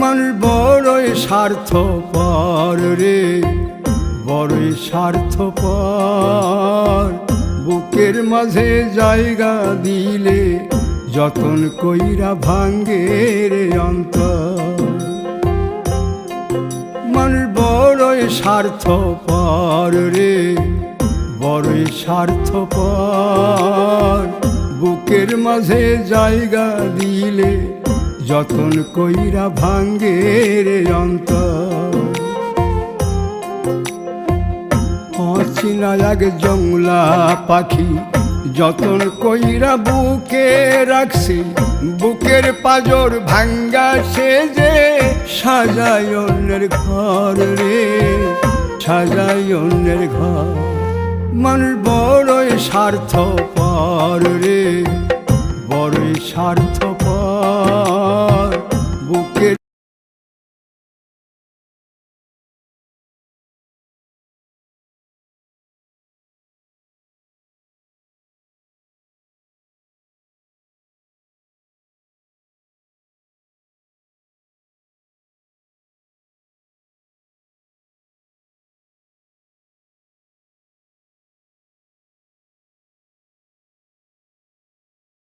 মানুষ বড়ই স্বার্থপর রে, বড়ই স্বার্থপর। বুকের মাঝে জায়গা দিলে যতন কইরা ভাঙ্গে রে অন্তর। মানুষ বড়ই স্বার্থপর রে, বড়ই স্বার্থপর। বুকের মাঝে জায়গা দিলে যতন কইরা ভাঙ্গে রে অন্তর। অচিনা এক জংলা পাখি যতন কইরা বুকে রাখছি, বুকের পাজর ভাঙ্গা সে যে সাজায় অন্যের ঘর রে, সাজায় অন্যের ঘর। মানুষ বড়ই স্বার্থপর রে, বড়ই স্বার্থপর।